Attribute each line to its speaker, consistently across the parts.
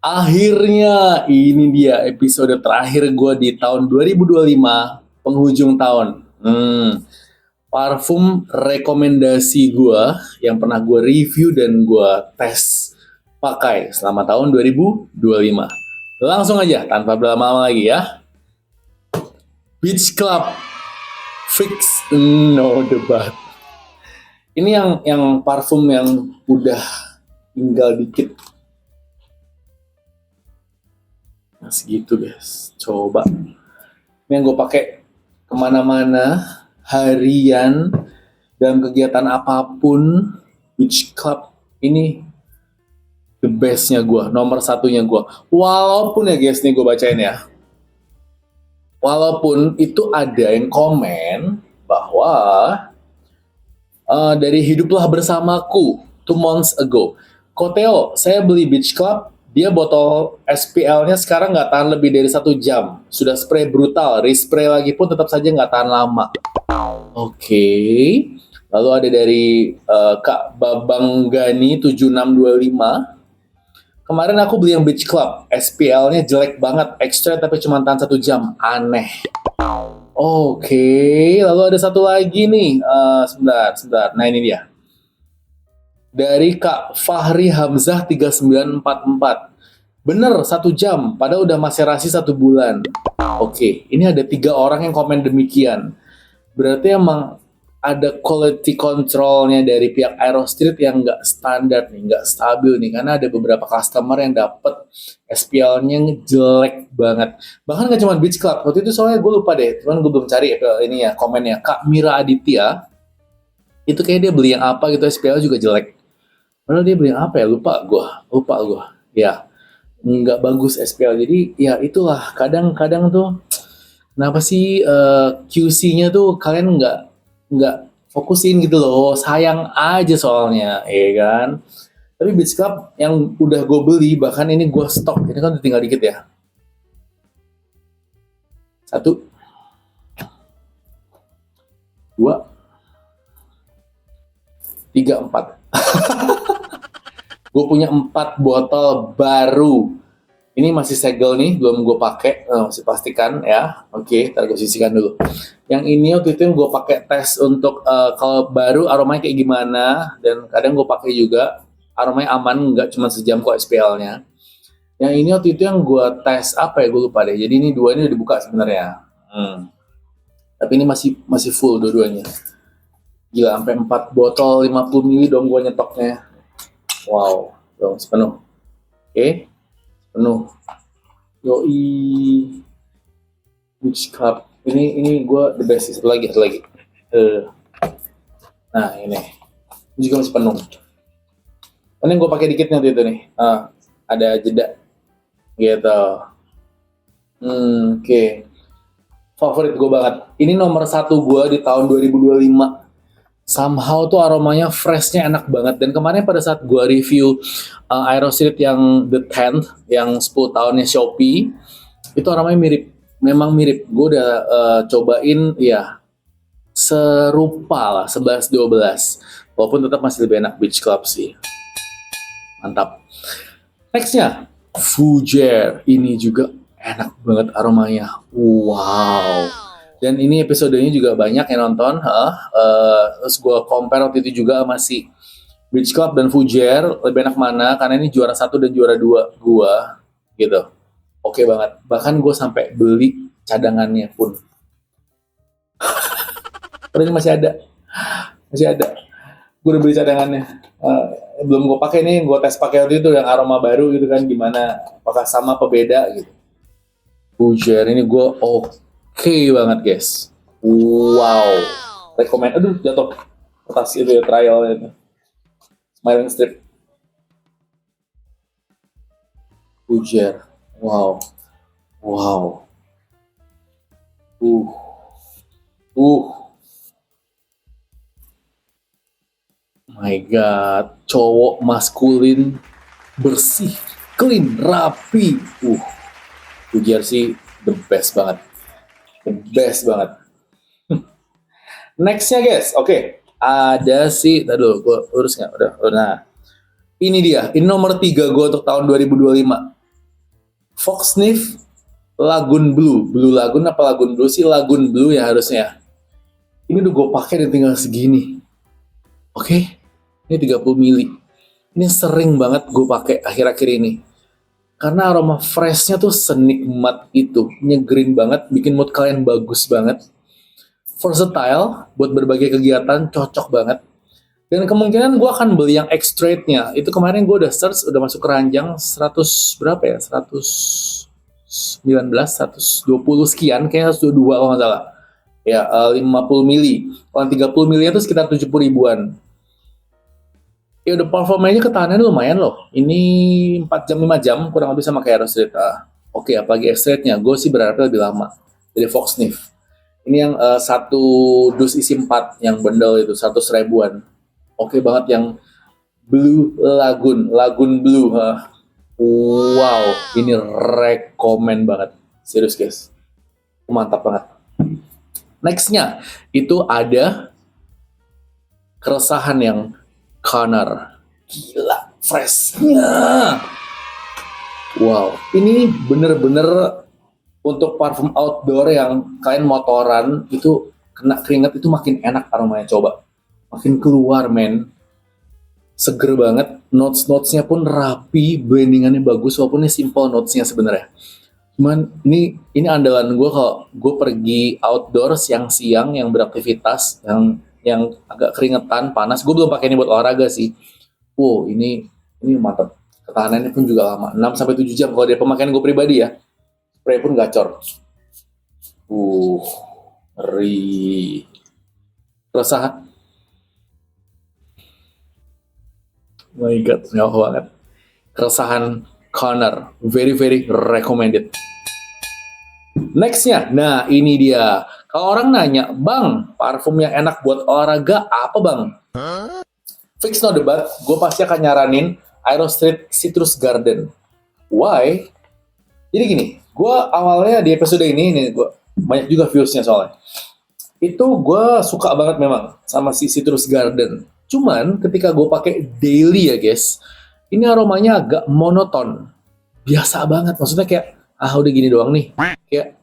Speaker 1: Akhirnya ini dia episode terakhir gue di tahun 2025, penghujung tahun. Parfum rekomendasi gue yang pernah gue review dan gue tes pakai selama tahun 2025. Langsung aja tanpa berlama-lama lagi ya. Beach Club Fix No Debat. Ini yang parfum yang udah tinggal dikit. Nah, segitu guys. Coba. Ini yang gue pakai kemana-mana, harian, dalam kegiatan apapun. Beach Club ini the bestnya gue, nomor satunya gue. Walaupun ya guys, nih gue bacain ya. Walaupun itu ada yang komen bahwa dari Hiduplah Bersamaku 2 months ago. Koteo, saya beli Beach Club, dia botol SPL-nya sekarang nggak tahan lebih dari 1 jam. Sudah spray brutal, respray lagi pun tetap saja nggak tahan lama. Oke. Lalu ada dari Kak Babang Gani 7625. Kemarin aku beli yang Beach Club, SPL-nya jelek banget, extra tapi cuma tahan 1 jam. Aneh. Oke, lalu ada satu lagi nih. Sebentar. Nah ini dia. Dari Kak Fahri Hamzah 3944. Bener 1 jam, padahal udah maserasi 1 bulan. Oke, ini ada 3 orang yang komen demikian. Berarti emang ada quality controlnya dari pihak Aerostreet yang nggak standar nih, nggak stabil nih. Karena ada beberapa customer yang dapet SPL-nya jelek banget. Bahkan nggak cuma Beach Club, waktu itu soalnya gue lupa deh, cuman gue belum cari ini ya komennya. Kak Mira Aditya, itu kayak dia beli yang apa gitu, SPL juga jelek. Padahal dia beli apa ya, lupa gue. Ya, nggak bagus SPL. Jadi ya itulah, kadang-kadang tuh kenapa sih QC-nya tuh kalian nggak fokusin gitu loh, sayang aja soalnya, ya kan. Tapi Beach Club yang udah gue beli, bahkan ini gue stok, ini kan udah tinggal dikit ya. 1, 2, 3, 4. Gue punya 4 botol baru. Ini masih segel nih, belum gue pakai, masih pastikan ya. Oke, ntar gue sisihkan dulu. Yang ini waktu itu yang gue pakai tes untuk kalau baru aromanya kayak gimana, dan kadang gue pakai juga aromanya aman, nggak cuma sejam kok SPL-nya. Yang ini waktu itu yang gue tes apa ya, gue lupa deh. Jadi ini 2 ini udah dibuka sebenarnya. Tapi ini masih full dua-duanya. Gila, sampai 4 botol 50 ml dong gue nyetoknya. Wow, dong sepenuh. Oke. Penuh. Yoi. Beach Club. Ini gue the best. Satu lagi. Nah ini juga masih penuh. Ini gue pakai dikitnya waktu itu nih. Ada jeda. Gitu. Oke. Favorit gue banget. Ini nomor 1 gue di tahun 2025. Somehow tuh aromanya freshnya enak banget. Dan kemarin pada saat gue review Aerostreet yang The 10th, yang 10 tahunnya Shopee, itu aromanya mirip. Memang mirip. Gue udah cobain ya serupa lah, 11-12. Walaupun tetap masih lebih enak Beach Club sih. Mantap. Nextnya, Fougere. Ini juga enak banget aromanya. Wow. Dan ini episodenya juga banyak yang nonton. Terus gue compare waktu itu juga masih Beach Club dan Fougere, lebih enak mana, karena ini juara 1 dan juara 2 gue gitu. Oke banget. Bahkan gue sampai beli cadangannya pun. Ini masih ada. Gue udah beli cadangannya. Belum gue pakai nih, gue tes pakai waktu itu yang aroma baru gitu kan, gimana, apakah sama apa beda gitu. Fougere ini gue oke banget guys. Wow. Rekomend. Aduh, jatuh atas itu ya, trial itu. Smiling Strip. Fougere. Wow. My God. Cowok maskulin, bersih, clean, rapi. Fougere sih the best banget. Nextnya guys, oke. Ada sih, aduh, gue urus nggak? Udah. Nah, ini dia, ini nomor 3 gue untuk tahun 2025. Fox Sniff Lagoon Blue. Blue Lagoon apa Lagoon Blue sih? Lagoon Blue ya harusnya. Ini udah gue pakai dan tinggal segini. Oke, ini 30 mili. Ini sering banget gue pakai akhir-akhir ini. Karena aroma freshnya tuh senikmat itu. Nyegerin banget, bikin mood kalian bagus banget. Versatile, buat berbagai kegiatan, cocok banget. Dan kemungkinan gue akan beli yang extrate-nya. Itu kemarin gue udah search, udah masuk keranjang 100 berapa ya? 119, 120 sekian, kayaknya 122 kalau nggak salah. Ya, 50 mili. Kalau 30 mili itu sekitar 70 ribuan. Ya udah performanya ketahanannya lumayan loh. Ini 4 jam, 5 jam, kurang lebih sama kayak Aerostrade. Oke, apalagi extrate-nya, gue sih berharapnya lebih lama. Dari Fox Sniff. Ini yang satu dus isi 4, yang bundle itu, 100 ribuan. Oke banget yang Blue Lagoon, Lagoon Blue. Wow, ini rekomen banget. Serius guys, mantap banget. Nextnya, itu ada keresahan yang Conner. Gila, freshnya. Wow, ini bener-bener untuk parfum outdoor yang kalian motoran, itu kena keringat itu makin enak aromanya, coba. Makin keluar men, seger banget, notes-notesnya pun rapi, blendingannya bagus walaupun ini simple notesnya sebenarnya. Cuman ini andalan gue kalau gue pergi outdoor siang-siang yang beraktivitas, yang agak keringetan, panas. Gue belum pakai ini buat olahraga sih. Wow, ini mantap. Ketahanannya pun juga lama, 6-7 jam kalau dari pemakaian gue pribadi ya. Spray pun gacor. Ngeri. Keresahan. Oh my god, nyawa banget. Keresahan Conner, very very recommended. Nextnya, nah ini dia. Kalau orang nanya, bang, parfum yang enak buat olahraga apa bang? Fix no debat, gue pasti akan nyaranin Aerostrade Citrus Garden. Why? Jadi gini, gue awalnya di episode ini gue banyak juga viewsnya soalnya. Itu gue suka banget memang sama si Citrus Garden. Cuman ketika gue pakai daily ya guys, ini aromanya agak monoton, biasa banget. Maksudnya kayak udah gini doang nih, kayak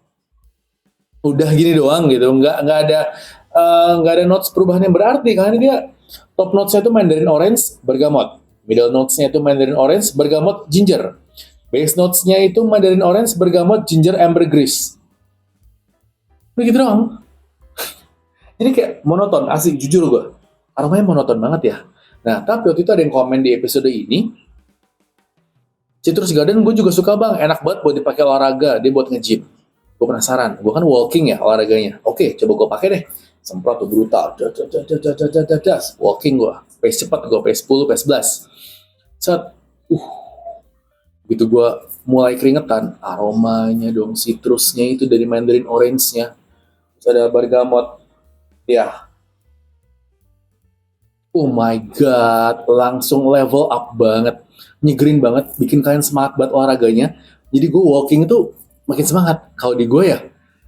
Speaker 1: udah gini doang gitu, nggak ada notes perubahan yang berarti. Karena dia top notesnya itu Mandarin Orange, bergamot, middle notesnya itu Mandarin Orange, bergamot, ginger, base notesnya itu Mandarin Orange, bergamot, ginger, ambergris. Begitu doang. Jadi kayak monoton, asik jujur gue. Aromanya monoton banget ya. Nah, tapi waktu itu ada yang komen di episode ini, Citrus Garden gue juga suka bang, enak banget buat dipakai olahraga, dia buat nge-gym. Gue penasaran, gue kan walking ya olahraganya. Oke, coba gue pakai deh. Semprot tuh brutal, walking gue, pace cepat gue, pace 10, pace 11. Set, begitu gue mulai keringetan, aromanya dong, citrusnya itu dari Mandarin Orange-nya, terus ada bergamot, ya. Oh my god, langsung level up banget, nyegerin banget, bikin kalian semangat banget olahraganya. Jadi gue walking itu makin semangat kalau di gue ya.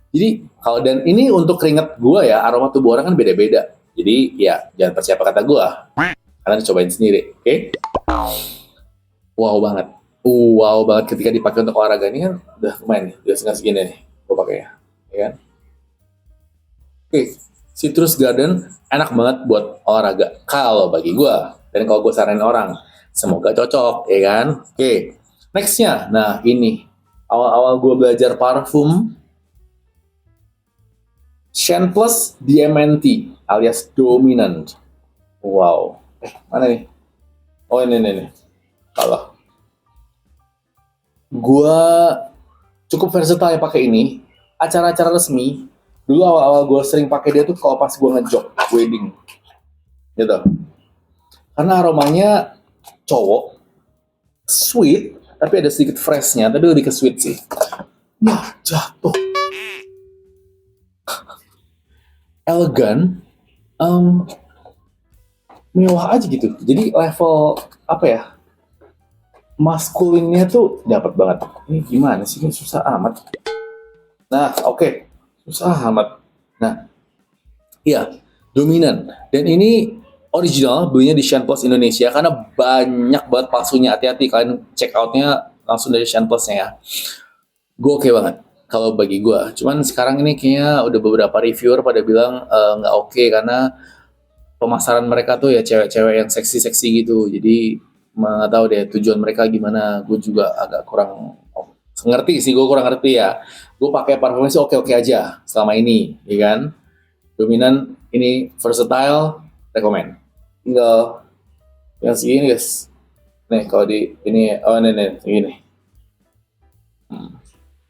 Speaker 1: Jadi kalau dan ini untuk keringet gue ya, aroma tubuh orang kan beda-beda. Jadi ya jangan percaya apa kata gue, kalian cobain sendiri, oke? Wow banget ketika dipakai untuk olahraga ini kan udah lumayan nih, udah segini nih gue pakai ya kan? Oke. Citrus Garden enak banget buat olahraga kalau bagi gue, dan kalau gue saranin orang, semoga cocok ya kan. Oke, nextnya, nah ini awal-awal gue belajar parfum, Shine Plus DMNT alias Dominant. Wow, mana nih? Oh ini kalau gue cukup versatile pakai ini, acara-acara resmi. Dulu awal-awal gue sering pakai dia tuh kalau pas gue ngejob wedding, gitu. Karena aromanya cowok, sweet, tapi ada sedikit freshnya, tapi lebih ke sweet sih. Wah, jatuh. Elegan, mewah aja gitu. Jadi level apa ya? Maskulinnya tuh dapat banget. Ini gimana sih? Ini susah amat. Nah, oke. Susah amat. Nah, iya, Dominant. Dan ini original, belinya di Shine Plus Indonesia karena banyak banget palsunya. Hati-hati, kalian check out-nya langsung dari Shine Plus-nya ya. gue oke banget kalau bagi gue. Cuman sekarang ini kayaknya udah beberapa reviewer pada bilang nggak oke karena pemasaran mereka tuh ya cewek-cewek yang seksi-seksi gitu. Jadi nggak tahu deh tujuan mereka gimana. Gue juga agak kurang ngerti sih, gue kurang ngerti ya. Gue pakai parfumnya sih oke-oke aja selama ini, ya kan? Dominan, ini versatile, rekomend. Tinggal yang segini guys. Nih kalau di ini, oh nih segini.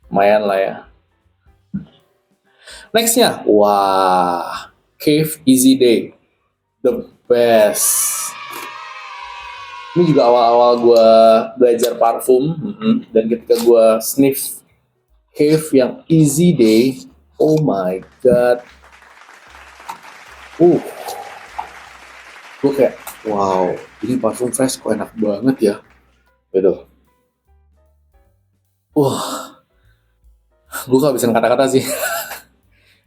Speaker 1: Lumayan lah ya. Nextnya, wah, Cave Easy Day, the best. Ini juga awal-awal gue belajar parfum, dan ketika gue sniff Cave yang Easy Day, oh my god, gue kayak, wow, ini parfum fresh kok enak banget ya, gitu. Gue gak bisa kata-kata sih.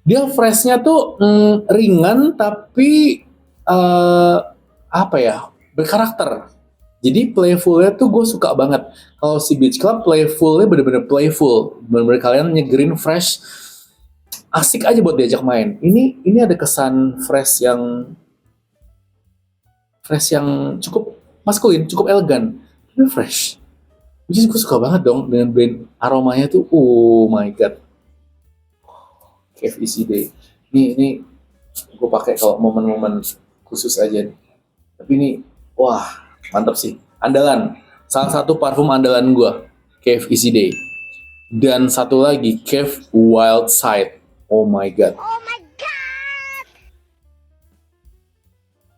Speaker 1: Dia freshnya tuh ringan tapi apa ya, berkarakter. Jadi playfulnya tuh gue suka banget. Kalau si Beach Club playfulnya bener-bener playful, bener-bener kalian nyegerin fresh, asik aja buat diajak main. Ini ada kesan fresh yang cukup maskulin, cukup elegan, tapi fresh. Jadi gue suka banget dong dengan brand aromanya tuh. Oh my god, Cave Easy Day. Ini gue pakai kalau momen-momen khusus aja nih. Tapi ini, wah, mantap sih. Andalan, salah satu parfum andalan gue, Cave Easy Day. Dan satu lagi, Cave Wild Side. Oh my god.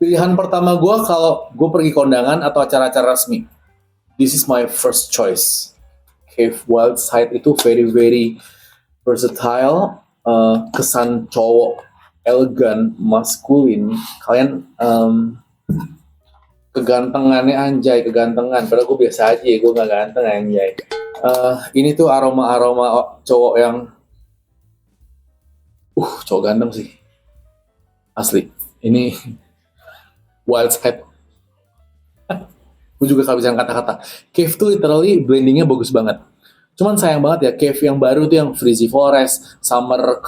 Speaker 1: Pilihan pertama gue kalau gue pergi kondangan atau acara-acara resmi. This is my first choice. Cave Wild Side itu very versatile, kesan cowok, elegan, maskulin. Kalian kegantengannya anjay, kegantengan. Padahal gue biasa aja, gue gak ganteng anjay. Ini tuh aroma-aroma cowok yang cowok ganteng sih. Asli. Ini Wild Side. Gue juga kehabisan kata-kata. Cave tuh literally blendingnya bagus banget. Cuman sayang banget ya, Cave yang baru tuh yang Frizzy Forest, Summer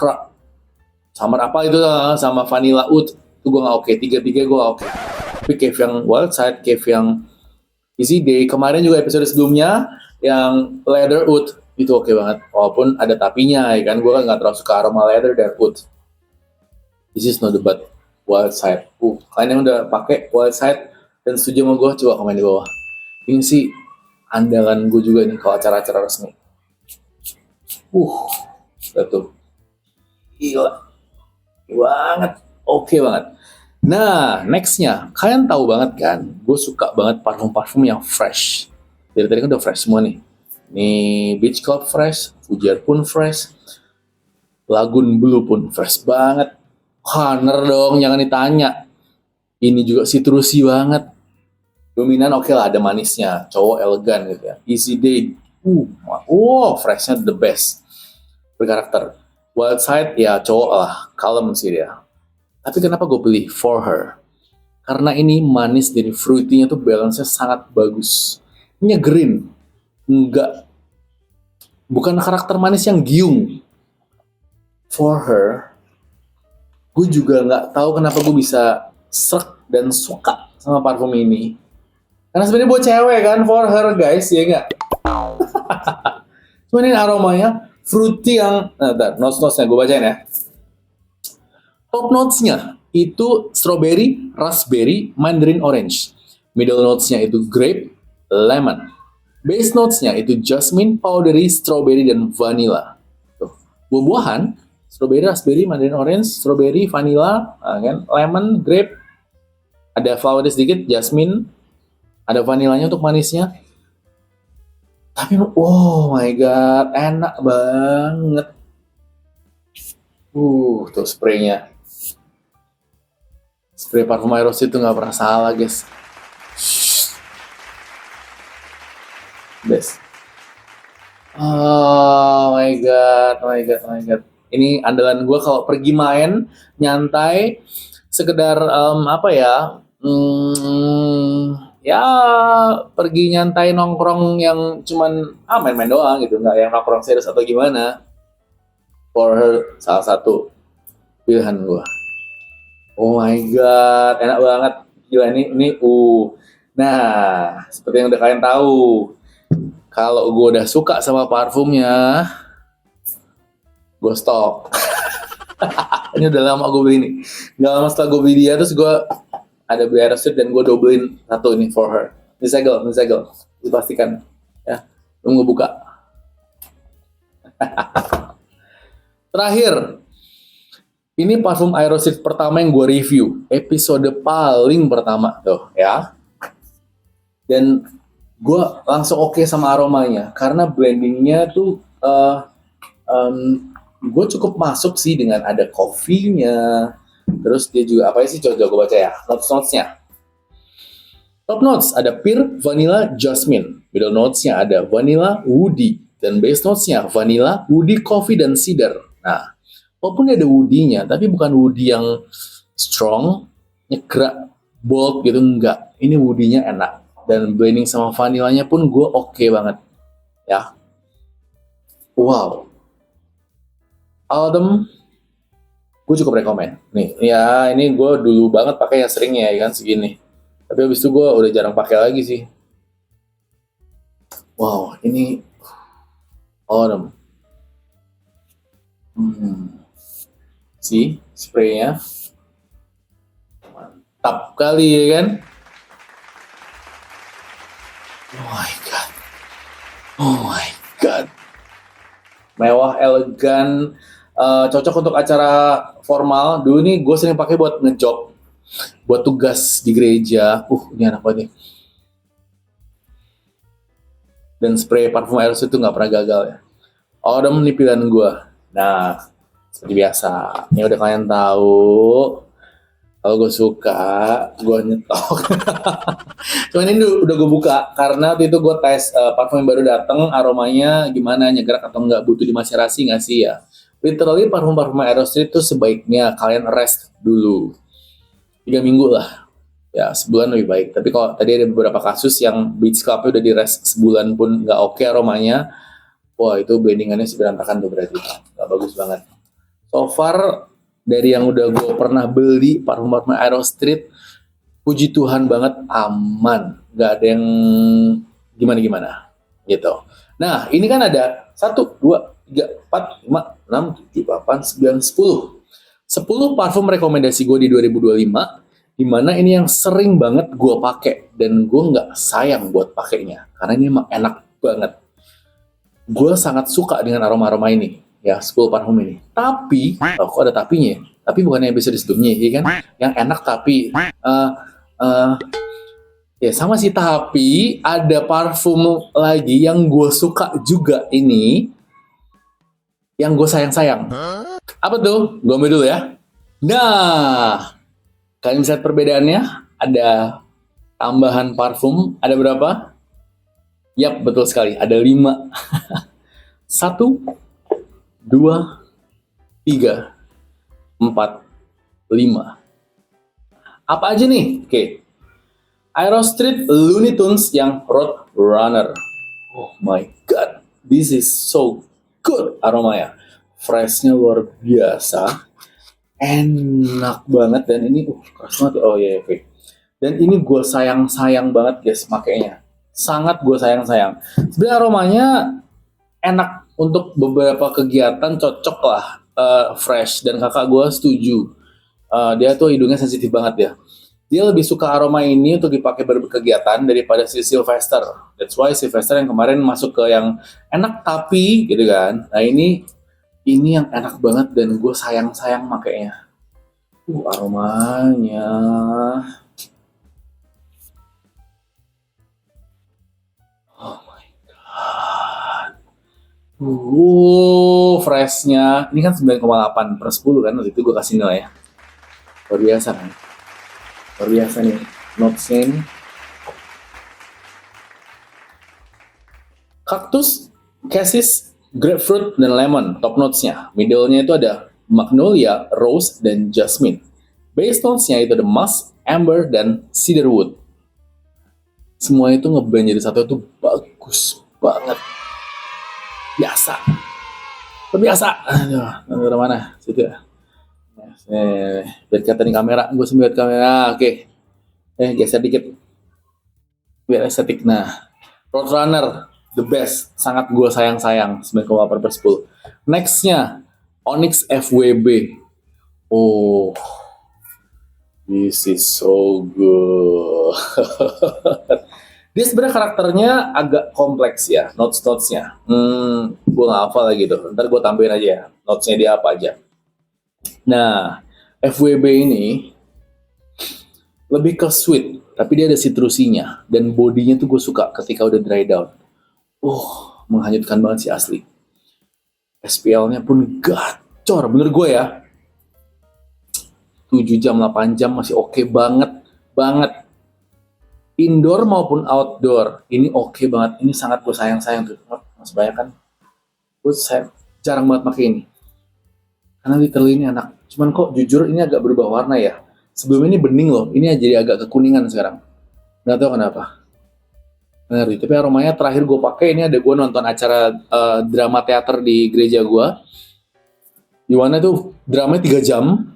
Speaker 1: apa itu, sama Vanilla Oud, itu gue gak oke. Tiga-tiga gue gak oke. Tapi Cave yang Wild Side, Cave yang Easy Day, kemarin juga episode sebelumnya yang Leather Oud, itu oke banget. Walaupun ada tapinya ya kan, gue kan gak terlalu suka aroma leather dan oud. This is not the bad Wild Side. Kalian yang udah pakai Wild Side dan setuju sama gue, coba komen di bawah. Ini sih andalan gue juga nih kalau acara-acara resmi. Tuh. Gila banget, oke banget. Nah, nextnya, kalian tahu banget kan, gue suka banget parfum-parfum yang fresh. Dari tadi kan udah fresh semua nih. Nih, Beach Club fresh, Fujian pun fresh, Lagoon Blue pun fresh banget. Honor dong, jangan ditanya. Ini juga citrusy banget. Dominan oke lah, ada manisnya, cowok elegan gitu ya. Easy Day, freshnya the best. Berkarakter. Wild Side ya cowok lah, kalem sih dia. Tapi kenapa gue pilih For Her? Karena ini manis dan fruity-nya tuh balance-nya sangat bagus. Nyegerin. Bukan karakter manis yang giung. For Her, gue juga nggak tahu kenapa gue bisa srek dan suka sama parfum ini. Karena sebenarnya buat cewek kan, For Her guys, ya nggak? Cuman ini aromanya fruity yang, notes-notesnya gue bacain ya. Top notesnya itu strawberry, raspberry, mandarin orange. Middle notesnya itu grape, lemon. Base notesnya itu jasmine, powdery, strawberry, dan vanilla. Tuh. Buah-buahan, strawberry, raspberry, mandarin orange, strawberry, vanilla, kan? Lemon, grape, ada flower sedikit, jasmine, ada vanilanya untuk manisnya. Tapi oh my god, enak banget. Tuh spraynya. Spray parfum Eros itu nggak pernah salah guys. Best. Oh my god. Ini andalan gue kalau pergi main, nyantai, sekedar apa ya, ya pergi nyantai nongkrong yang cuman main-main doang gitu, nggak yang nongkrong serius atau gimana. For her, salah satu pilihan gue. Oh my god, enak banget. Gila ini. Nah, seperti yang udah kalian tahu, kalau gue udah suka sama parfumnya, gue stop. Ini udah lama gue beli nih. Gak lama setelah gue beli dia, terus gue ada beli Aerosmith dan gue dobelin satu ini for her. Ini segel. Dipastikan. Ya, belum gue buka. Terakhir, ini parfum Aerosmith pertama yang gue review. Episode paling pertama tuh ya. Dan gue langsung oke sama aromanya. Karena blendingnya tuh gue cukup masuk sih dengan ada coffee-nya. Terus dia juga apa sih, coba gue baca ya. Notes-nya. Top notes ada pear, vanilla, jasmine. Middle notes-nya ada vanilla, woody. Dan base notes-nya vanilla, woody, coffee, dan cedar. Nah, walaupun ada woody-nya, tapi bukan woody yang strong, nyegrak, bold gitu, enggak. Ini woody-nya enak. Dan blending sama vanillanya pun gue oke banget. Ya. Wow. Autumn, gue cukup rekomen. Nih, ya ini gue dulu banget pakai yang seringnya ya kan segini. Tapi habis itu gue udah jarang pakai lagi sih. Wow, ini Autumn. Spraynya mantap kali ya kan. Oh my god. Mewah, elegan, cocok untuk acara formal. Dulu nih gue sering pakai buat ngejob, buat tugas di gereja. Ini enak banget nih. Dan spray parfum Aerosmith itu nggak pernah gagal ya. Autumn nih pilihan gue. Nah, seperti biasa, ini udah kalian tahu. Kalau gue suka, gue nyetok. Cuman ini udah gue buka karena waktu itu gue tes parfum yang baru datang, aromanya gimana, nyegrak atau nggak, butuh dimacerasi nggak sih ya. Literally parfum-parfum Aerosmith itu sebaiknya kalian rest dulu 3 minggu lah, ya sebulan lebih baik. Tapi kalau tadi ada beberapa kasus yang Beach Club udah di rest sebulan pun nggak oke aromanya, wah itu blendingannya sih berantakan tuh, berarti nggak bagus banget. So far dari yang udah gue pernah beli parfum-parfum Aerosmith, puji Tuhan banget aman, nggak ada yang gimana-gimana gitu. Nah ini kan ada 1, 2, 3, 4, 5, 6, 7, 8, 9, 10 parfum rekomendasi gue di 2025, dimana ini yang sering banget gue pakai dan gue nggak sayang buat pakainya karena ini emang enak banget. Gue sangat suka dengan aroma-aroma ini ya, 10 parfum ini. Tapi kok ada tapinya? Tapi bukannya yang bisa disedumnya, ya kan? Yang enak tapi ya sama sih, tapi ada parfum lagi yang gue suka juga ini, yang gue sayang-sayang. Apa tuh? Gue ambil dulu ya. Nah, kalian bisa lihat perbedaannya. Ada tambahan parfum. Ada berapa? Yap, betul sekali. Ada 5. 1, 2, 3, 4, 5. Apa aja nih? Oke. Aerosmith Looney Tunes yang Road Runner. Oh my god, this is so good aromanya. Freshnya luar biasa, enak banget, dan ini keras banget. Oh iya, oke. Dan ini gue sayang banget guys makainya. Sangat gue sayang. Sebenarnya aromanya enak untuk beberapa kegiatan, cocok lah, fresh, dan kakak gue setuju. Dia tuh hidungnya sensitif banget ya. Dia lebih suka aroma ini untuk dipakai berkegiatan daripada si Sylvester. That's why Sylvester yang kemarin masuk ke yang enak tapi gitu kan. Nah ini yang enak banget dan gue sayang makainya. Aromanya. Oh my god. Freshnya. Ini kan 9,8/10 kan, waktu itu gue kasih nilai ya. Luar biasa kan. Luar biasa nih, notes-nya ini. Cactus, cassis, grapefruit, dan lemon, top notes-nya. Middle-nya itu ada magnolia, rose, dan jasmine. Base notes-nya itu ada musk, amber, dan cedarwood. Semua itu ngeblend jadi satu itu bagus banget. Biasa. Biasa. Aduh, udah mana? Situ ya. Biar kelihatan di kamera. Gue sembilan kamera. Oke. Geser dikit. Biar estetik. Nah, Roadrunner. The best. Sangat gue sayang-sayang. 9,8/10. Nextnya. Onyx FWB. Oh. This is so good. Dia sebenarnya karakternya agak kompleks ya, notes-notesnya. Gue nggak hafal lagi tuh. Ntar gue tambahin aja ya, notesnya dia apa aja. Nah, FWB ini lebih ke sweet, tapi dia ada citrusinya. Dan bodinya tuh gue suka ketika udah dry down. Menghanyutkan banget sih asli. SPL-nya pun gacor, bener gue ya. 7 jam, 8 jam masih oke banget. Indoor maupun outdoor, ini oke banget. Ini sangat gue sayang-sayang tuh. Masih banyak kan? Gue jarang banget pakai ini. Karena literally ini enak. Cuman kok jujur ini agak berubah warna ya. Sebelum ini bening loh, ini jadi agak kekuningan sekarang. Nggak tahu kenapa. Ngeri. Tapi aromanya terakhir gue pakai ini ada gue nonton acara drama teater di gereja gue. Di mana tuh dramanya 3 jam.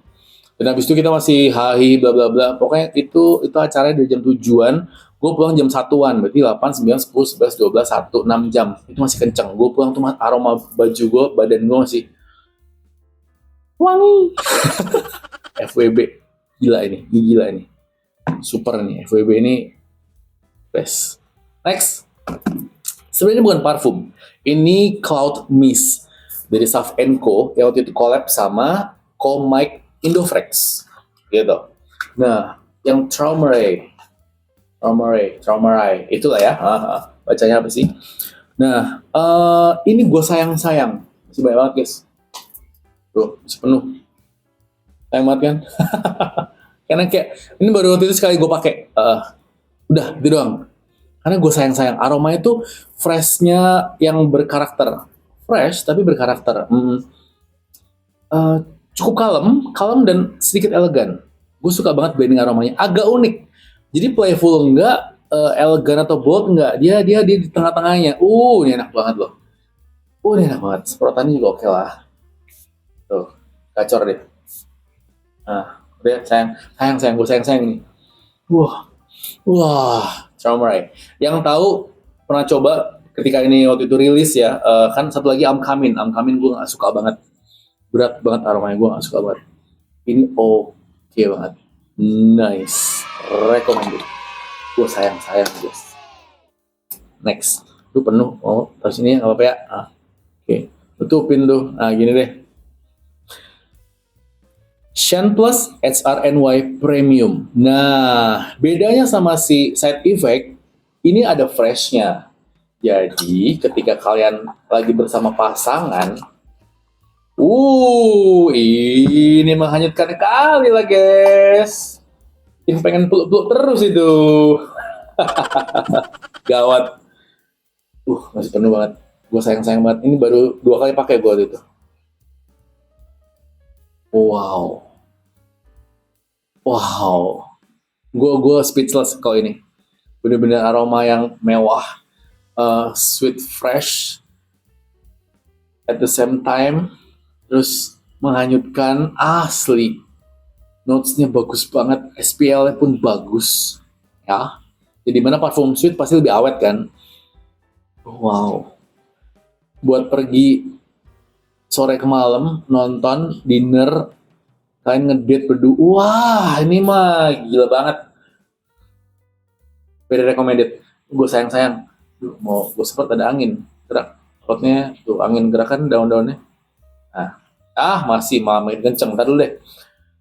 Speaker 1: Dan habis itu kita masih hahi bla bla bla. Pokoknya itu acaranya dari jam 7-an. Gue pulang jam 1-an. Berarti 8, 9, 10, 11, 12, 1, 6 jam. Itu masih kenceng. Gue pulang tuh aroma baju gue, badan gue masih wangi. FWB. Gila ini. Super nih. FWB ini best. Next. Sebenarnya bukan parfum. Ini Cloud Mist dari Saf & Co. yang waktu itu collab sama Comike Indofrex gitu. Nah, yang Traumaray itulah ya. Bacanya apa sih? Nah, ini gue sayang-sayang. Masih banyak banget guys. Tuh, masih penuh. Sayang banget kan? Karena kayak ini baru waktu itu sekali gue pakai. Udah, itu doang. Karena gue sayang-sayang. Aromanya tuh freshnya yang berkarakter. Fresh tapi berkarakter. Cukup kalem dan sedikit elegan. Gue suka banget blending aromanya, agak unik. Jadi playful enggak, elegan atau bold enggak. Dia di tengah-tengahnya. Ini enak banget loh. Ini enak banget. Semprotannya juga oke lah. Tuh, gacor deh. Nah, udah sayang gue sayang ini. Wah, Traumaray. Yang tahu pernah coba ketika ini waktu itu rilis ya, kan satu lagi I'm Coming gue nggak suka banget. Berat banget aromanya, gue gak suka banget. Ini oke banget. Nice. Recommended. Gue sayang guys. Next. Itu penuh. Terus ini gak apa-apa ya. Oke. Tutupin tuh. Nah gini deh. Shine Plus HRNY Premium. Nah, bedanya sama si Side Effect, ini ada freshnya. Jadi ketika kalian lagi bersama pasangan, ini menghanyutkan kali lah guys. Ini pengen peluk-peluk terus itu. Gawat. Masih penuh banget. Gue sayang banget. Ini baru 2 kali pakai gue itu. Wow. Gue speechless kalau ini. Bener-bener aroma yang mewah, sweet, fresh, at the same time. Terus menghanyutkan asli. Notes-nya bagus banget, SPL-nya pun bagus. Ya. Jadi mana parfum sweet pasti lebih awet kan? Wow. Buat pergi sore ke malam, nonton, dinner, kalian ngedate berdua. Wah, ini mah gila banget. Very recommended. Gue sayang. Mau gue sempat ada angin. Gerak. Rotnya tuh angin gerakan daun-daunnya. Masih main kenceng. Ntar dulu deh.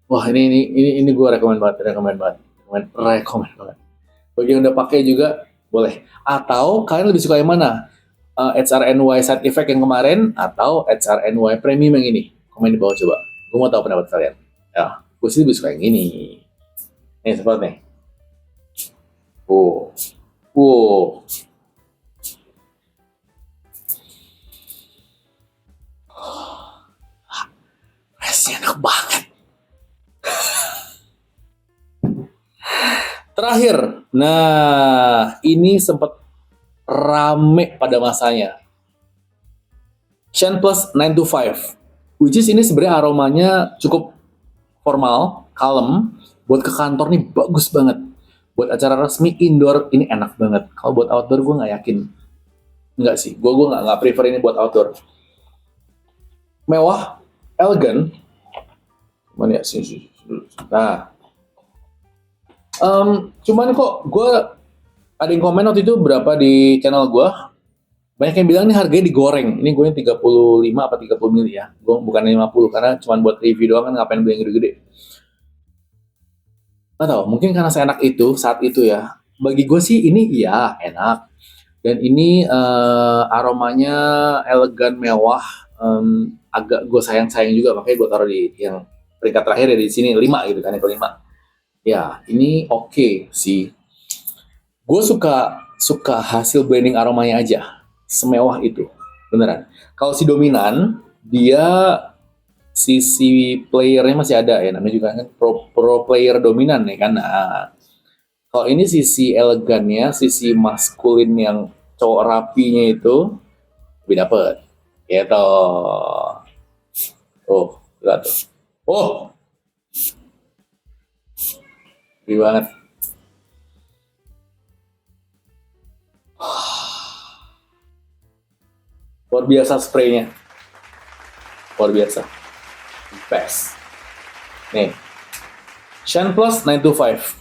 Speaker 1: Wah, ini gue rekomend banget. Bagi yang udah pakai juga boleh. Atau kalian lebih suka yang mana? HRNY Side Effect yang kemarin atau HRNY Premium yang ini? Komen di bawah coba. Gue mau tahu pendapat kalian. Ya, gue sih lebih suka yang ini. Nih, seperti nih. Rasanya enak banget. Terakhir, Nah, ini sempat rame pada masanya. Shine Plus 925, which is ini sebenarnya aromanya cukup formal, kalem. Buat ke kantor nih bagus banget. Buat acara resmi indoor ini enak banget. Kalau buat outdoor gue nggak yakin. Nggak sih, gue nggak prefer ini buat outdoor. Mewah, elegan. Mana ya sih? Nah, cuman kok gue ada yang komen waktu itu berapa di channel gue. Banyak yang bilang ini harganya digoreng. Ini gue yang 35 apa 30 mili ya. Gue bukan 50 karena cuman buat review doang kan, ngapain beli yang gede-gede. Nggak tahu, mungkin karena seenak itu saat itu ya. Bagi gue sih ini iya enak. Dan ini aromanya elegan, mewah, agak gue sayang-sayang juga, makanya gue taruh di yang peringkat terakhir ya, di sini 5 gitu kan, yang kelima. Ya, ini oke sih. Gue suka hasil blending aromanya aja, semewah itu, beneran. Kalau si dominan, dia sisi playernya masih ada ya, namanya juga kan pro player dominan ya kan. Nah, kalau ini sisi elegannya, sisi maskulin yang cowok rapinya itu lebih dapet. Gitu. Oh, lihat tuh. Oh, lebih banget. Luar biasa spraynya. Luar biasa. Best. Nih. Shine Plus 925.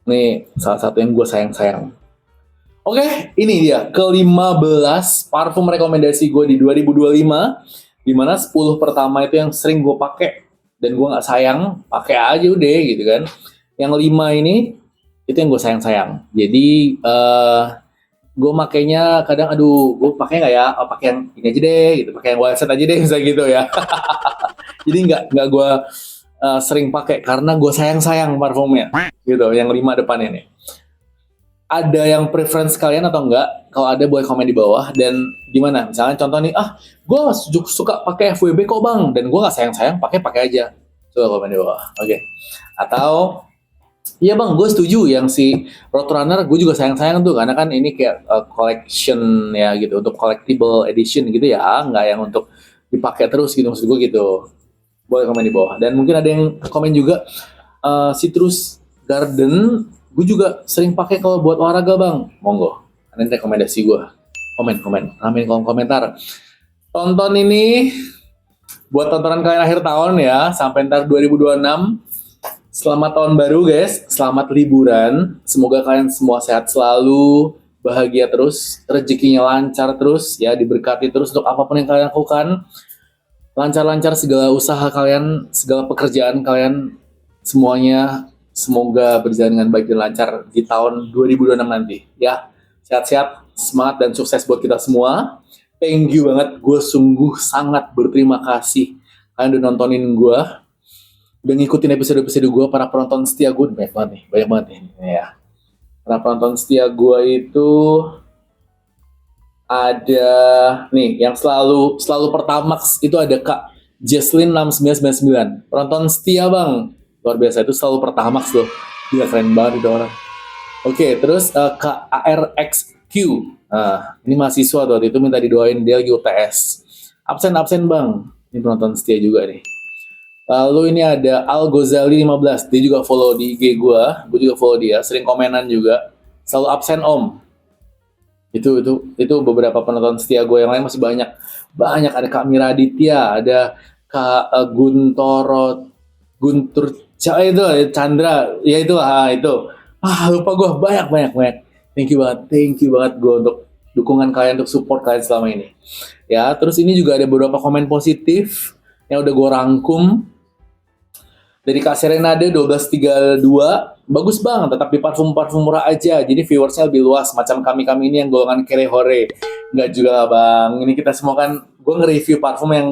Speaker 1: Nih, salah satu yang gue sayang-sayang. Oke, ini dia ke-15 parfum rekomendasi gue di 2025, dimana 10 pertama itu yang sering gue pakai dan gue nggak sayang, pakai aja udah gitu kan. Yang 5 ini itu yang gue sayang-sayang. Jadi gue makainya kadang gue pakai nggak ya? Oh, pakai yang ini aja deh, gitu. Pakai yang Wild Set aja deh, misalnya gitu ya. Jadi nggak gue sering pakai karena gue sayang-sayang parfumnya, gitu. Yang 5 depannya nih. Ada yang preference kalian atau enggak? Kalau ada boleh komen di bawah. Dan gimana? Misalnya contoh nih, gue suka pakai FWB kok bang, dan gue nggak sayang-sayang, pakai aja. Coba komen di bawah, oke? Atau iya bang, gue setuju yang si Roadrunner gue juga sayang-sayang tuh, karena kan ini kayak collection ya gitu, untuk collectible edition gitu ya, nggak yang untuk dipakai terus gitu, maksud gue gitu. Boleh komen di bawah. Dan mungkin ada yang komen juga Citrus Garden. Gue juga sering pakai kalau buat olahraga bang. Monggo, ini rekomendasi gue. Komen, ramein kolom komentar. Tonton ini buat tontonan kalian akhir tahun ya, sampai ntar 2026. Selamat tahun baru guys, selamat liburan. Semoga kalian semua sehat selalu, bahagia terus, rezekinya lancar terus ya, diberkati terus untuk apapun yang kalian lakukan. Lancar-lancar segala usaha kalian, segala pekerjaan kalian, semuanya semoga berjalan dengan baik dan lancar di tahun 2026 nanti ya. Sehat-sehat, semangat dan sukses buat kita semua. Thank you banget, gue sungguh sangat berterima kasih kalian udah nontonin gue, udah ngikutin episode-episode gue. Para penonton setia gue banyak banget nih ya. Para penonton setia gue itu ada nih yang selalu Pertamax itu, ada Kak Jesslyn 6999. Penonton setia bang, luar biasa, itu selalu Pertamax loh. Dia keren banget itu orang. Oke, terus Kak ARXQ. Ini mahasiswa tuh, waktu itu minta didoain, dia lagi UTS. Absen bang. Ini penonton setia juga nih. Lalu ini ada Al Ghazali 15. Dia juga follow di IG gue juga follow dia. Sering komenan juga. Selalu absen om. Itu beberapa penonton setia gue. Yang lain masih banyak. Ada Kak Miraditya, ada Kak Guntur itu Chandra, ya itu lupa gue, banyak. Thank you banget gue untuk dukungan kalian, untuk support kalian selama ini ya. Terus ini juga ada beberapa komen positif yang udah gue rangkum dari Kak Serenade 1232. Bagus bang, tetap di parfum murah aja, jadi viewersnya lebih luas, macam kami ini yang golongan kere hore. Nggak juga lah bang, ini kita semua kan, gue nge-review parfum yang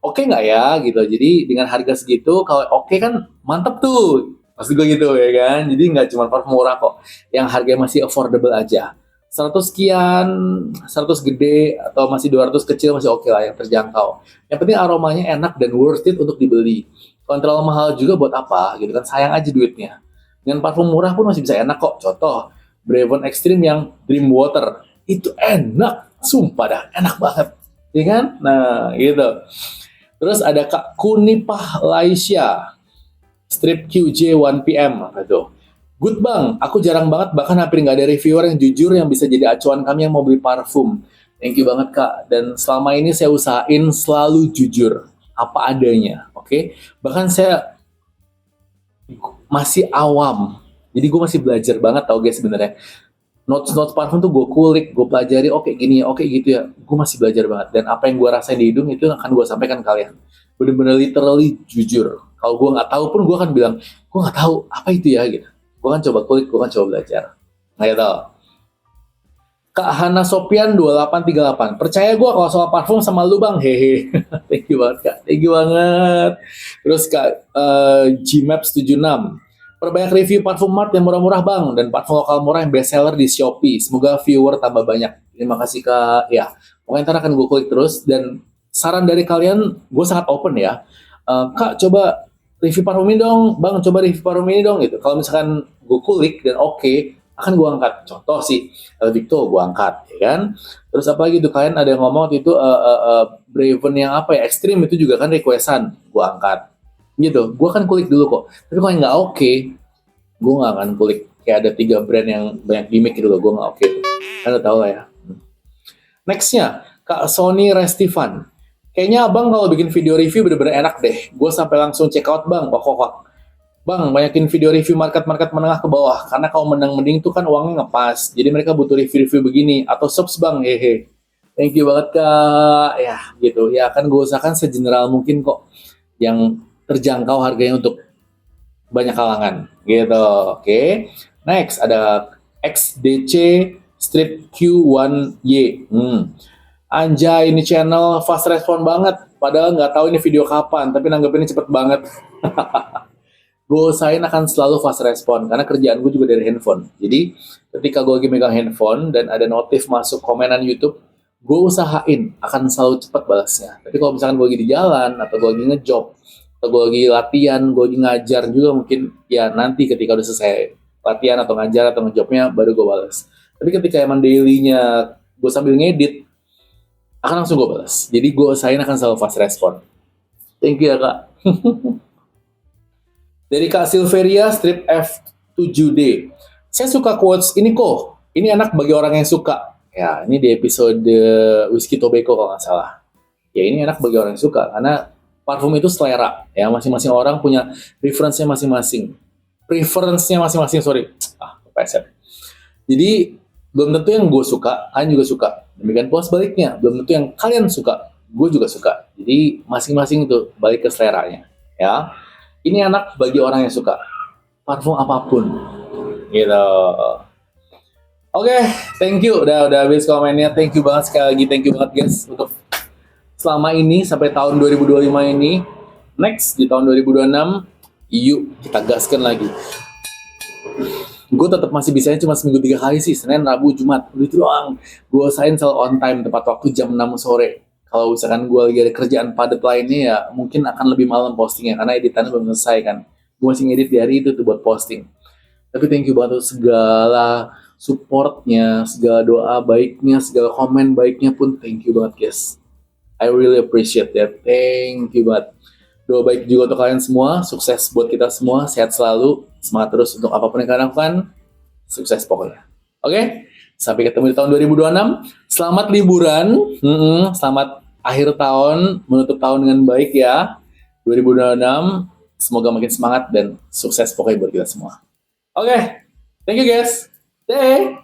Speaker 1: oke nggak ya gitu. Jadi dengan harga segitu, kalau oke kan mantep tuh, maksud gue gitu ya kan. Jadi nggak cuma parfum murah kok, yang harganya masih affordable aja. 100 sekian, 100 gede, atau masih 200 kecil masih oke lah, yang terjangkau. Yang penting aromanya enak dan worth it untuk dibeli. Kalau terlalu mahal juga buat apa gitu kan, sayang aja duitnya. Dengan parfum murah pun masih bisa enak kok. Contoh, Brevon Extreme yang Dream Water. Itu enak, sumpah dah, enak banget. Iya kan? Nah, gitu. Terus ada Kak Kunipah Laisya, Strip QJ 1PM. Apa itu? Good bang, aku jarang banget, bahkan hampir nggak ada reviewer yang jujur yang bisa jadi acuan kami yang mau beli parfum. Thank you banget kak, dan selama ini saya usahain selalu jujur, apa adanya, oke? Bahkan saya masih awam, jadi gue masih belajar banget tau guys sebenarnya. Notes-notes parfum tuh gue kulik, gue pelajari, oke gini ya, oke gitu ya. Gue masih belajar banget, dan apa yang gue rasain di hidung itu akan gue sampaikan ke kalian. Bener-bener literally jujur. Kalau gue nggak tahu pun gue akan bilang, gue nggak tahu apa itu ya gitu. Gue kan coba kulik, gue kan coba belajar. Nah gitu. Kak Hana Sopian 2838. Percaya gue kalau soal parfum sama lu bang, hehe. Thank you banget kak, thank you banget. Terus kak Gmaps 76. Perbanyak review parfum mart yang murah-murah bang, dan parfum lokal murah yang best seller di Shopee. Semoga viewer tambah banyak. Terima kasih kak. Ya, pokoknya ntar akan gue klik terus, dan saran dari kalian, gue sangat open ya. Kak coba review parfum ini dong, bang coba review parfum ini dong gitu. Kalau misalkan gue kulik dan oke, akan gue angkat. Contoh sih, Victo gue angkat, ya kan. Terus apa lagi tuh, kalian ada yang ngomong waktu itu Braven yang apa ya, Extreme itu juga kan requestan, gue angkat. Gitu, gue kan kulik dulu kok. Tapi kalau nggak oke, gue nggak akan kulik. Kayak ada 3 brand yang banyak gimmick gitu loh, gue nggak oke. Kalian udah tau lah ya. Nextnya, Kak Sony Restivan. Kayaknya abang kalau bikin video review bener-bener enak deh. Gue sampai langsung check out bang, pokok. Bang, banyakin video review market-market menengah ke bawah. Karena kalau menang-mending tuh kan uangnya ngepas. Jadi mereka butuh review-review begini. Atau subs bang, hehe. Thank you banget kak. Ya gitu, ya akan gue usahakan segeneral mungkin kok. Yang terjangkau harganya untuk banyak kalangan. Gitu, oke. Next, ada XDC Strip Q1Y. Anjay, ini channel fast respon banget. Padahal nggak tahu ini video kapan, tapi nanggepinnya cepet banget. Gue usahain akan selalu fast respon, karena kerjaan gue juga dari handphone. Jadi, ketika gue lagi megang handphone dan ada notif masuk komenan YouTube, gue usahain akan selalu cepat balasnya. Tapi kalau misalkan gue lagi di jalan, atau gue lagi ngejob, atau gue lagi latihan, gue lagi ngajar juga mungkin, ya nanti ketika udah selesai latihan atau ngajar atau ngejobnya, baru gue balas. Tapi ketika emang daily-nya gue sambil ngedit, akan langsung gue balas. Jadi gue usahain akan selalu fast respon. Thank you ya kak. Dari Kak Silveria, strip F7D. Saya suka quotes ini kok. Ini enak bagi orang yang suka. Ya, ini di episode Whiskey Tobacco kalau nggak salah. Ya, ini enak bagi orang yang suka. Karena parfum itu selera. Ya, masing-masing orang punya preference-nya masing-masing. Preference-nya. Jadi, belum tentu yang gue suka, kalian juga suka. Demikian pula sebaliknya. Belum tentu yang kalian suka, gue juga suka. Jadi, masing-masing itu balik ke seleranya. Ya. Ini enak bagi orang yang suka parfum apapun, gitu. Oke, thank you. Udah habis komennya. Thank you banget sekali lagi. Thank you banget guys untuk selama ini sampai tahun 2025 ini. Next di tahun 2026, yuk kita gaskan lagi. Gue tetap masih bisanya cuma seminggu 3 kali sih, Senin, Rabu, Jumat. Udah itu doang. Gue usahain selalu on time, tepat waktu jam 6 sore. Kalau misalkan gue lagi ada kerjaan padat lainnya ya mungkin akan lebih malam postingnya karena editannya belum selesai kan. Gue masih ngedit di hari itu tuh buat posting. Tapi thank you banget untuk segala supportnya, segala doa baiknya, segala komen baiknya pun thank you banget guys. I really appreciate that. Thank you banget. Doa baik juga untuk kalian semua, sukses buat kita semua, sehat selalu, semangat terus untuk apapun yang kalian lakukan, sukses pokoknya. Oke? Sampai ketemu di tahun 2026. Selamat liburan, selamat akhir tahun, menutup tahun dengan baik ya. 2026, semoga makin semangat dan sukses pokoknya buat kita semua. Oke, thank you guys. Bye.